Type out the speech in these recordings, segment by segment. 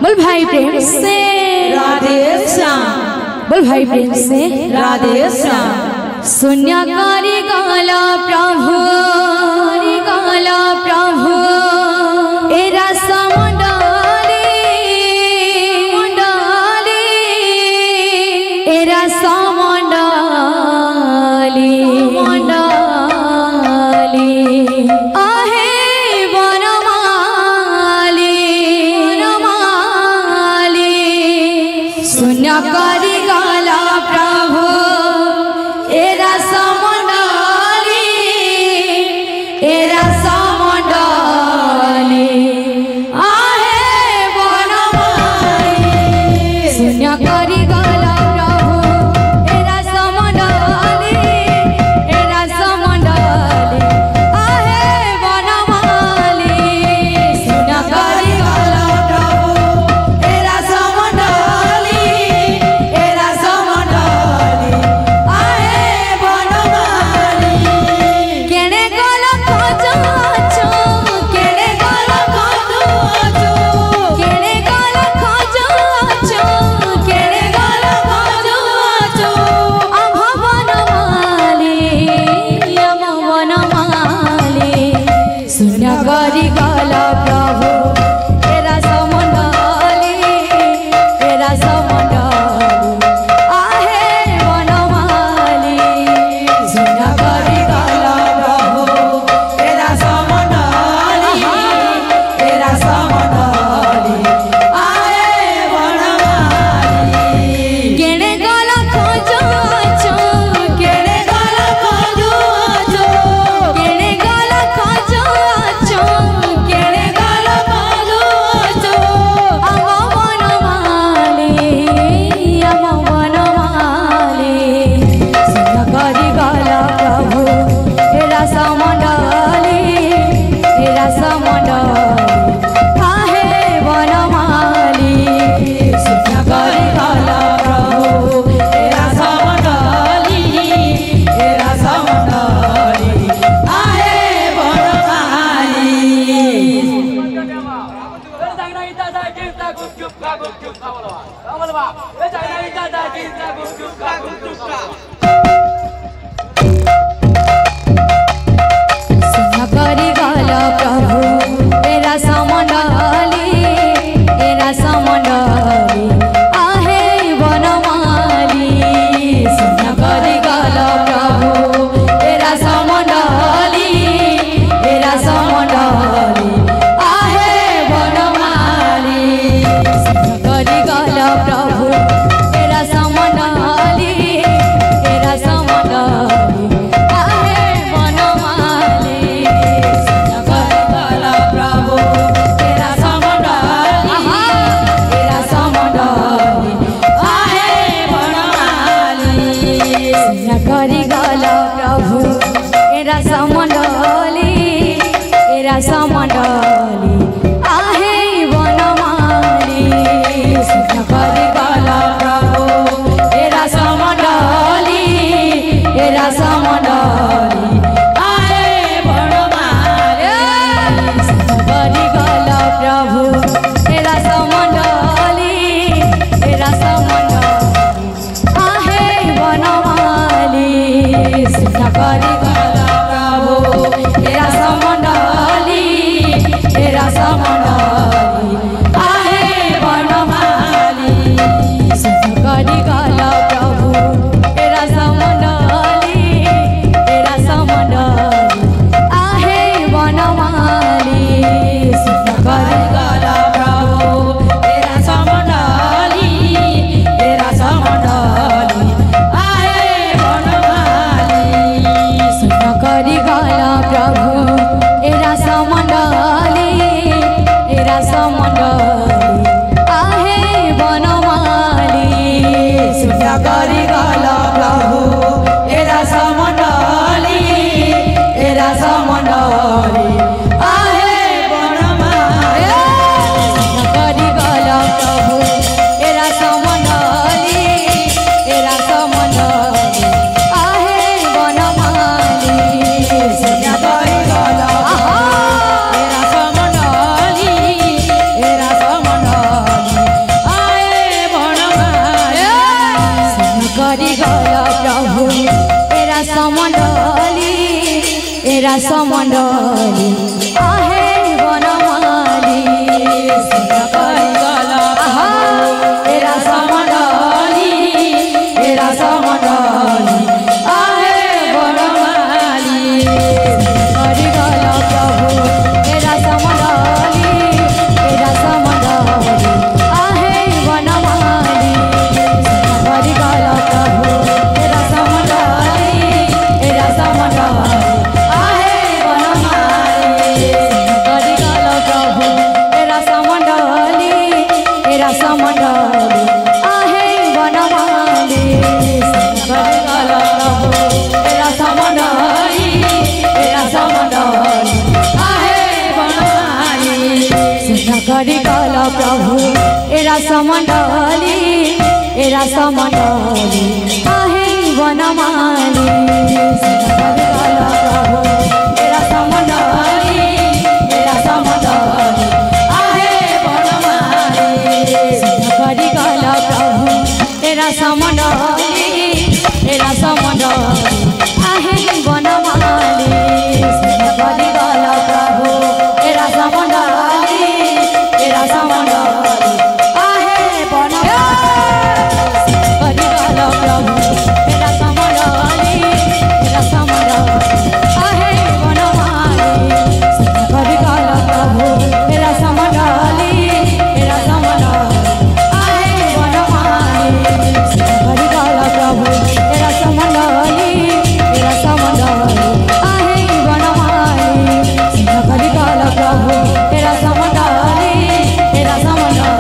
बोल भाई प्रेम से राधे श्याम, बोल भाई प्रेम से राधे श्याम। शून्यकारी गाला प्रभु एरा समंडले एरा समंडले आहे वनमाली शून्यकारी गाला प्रभु एरा समंडले एरा समंडले आहे वनमाली शून्यकारी गाला प्रभु एरा समंडले एरा समंडले आहे वनमाली शून्यकारी गाला प्रभु एरा समंडले एरा समंडले आहे वनमाली केणे गला खोजो केणे गला खोजो केणे गला खोजो केणे गला खोजो आम वनमाली शून्यकारी गाला प्रभु एरा समंडले एरा समंडले आहे वनमाली शून्यकारी गाला प्रभु एरा समंडले एरा समंडले आहे वनमाली केणे गला खोजो केणे गला खोजो केणे गला खोजो केणे गला खोजो आम वनमाली शून्यकारी गाला प्रभु एरा समंडले एरा समंडले आहे वनमाली शून्यकारी गाला प्रभु एरा समंडले एरा समंडले आहे वनमाली शून्यकारी गाला प्रभु एरा समंडले एरा समंडले आहे वनमाली शून्यकारी गाला प्रभु एरा समंडले एरा समंडले आहे वनमाली शून्यकारी गाला प्रभु एरा समंडले एरा समंडले आहे वनमाली शून्यकारी गाला प्रभु एरा समंडले एरा समंडले आहे वनमाली शून्यकारी गाला प्रभु एरा समंडले एरा समंडले आहे वनमाली शून्यकारी गाला प्रभु एरा समंडले एरा समंडले आहे वनमाली शून्यकारी गाला प्रभु एरा समंडले एरा समंडले आहे वनमाली शून्यकारी गाला प्रभु एरा समंडले एरा समंडले आहे वनमाली शून्यकारी गाला प्रभु एरा समंडले एरा समंडले आहे वनमाली शून्यकारी गाला प्रभु एरा समंडले एरा समंडले आहे वनमाली समंडली आहे बनमाली करी गल तेरा समंडली तेरा समंडली आहे बनमाली करी गल प्रभु तेरा समंडली आहे बनमाली करी गल प्रभु तेरा समंडली आहे बनमाली करी गल प्रभु तेरा समंडली आहे बनमाली करी गल प्रभु तेरा समंडली आहे बनमाली करी गल प्रभु तेरा समंडली आहे बनमाली करी गल प्रभु तेरा समंडली आहे बनमाली करी गल प्रभु तेरा समंडली आहे बनमाली करी गल प्रभु तेरा समंडली आहे बनमाली करी गल प्रभु तेरा समंडली आहे बनमाली करी गल प्रभु तेरा समंडली आहे बनमाली करी गल प्रभु तेरा समंडली आहे बनमाली करी गल प्रभु तेरा समंडली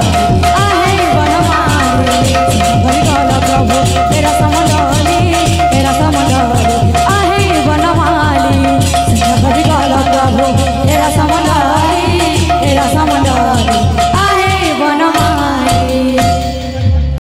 आहे बनमाली करी गल प्रभु तेरा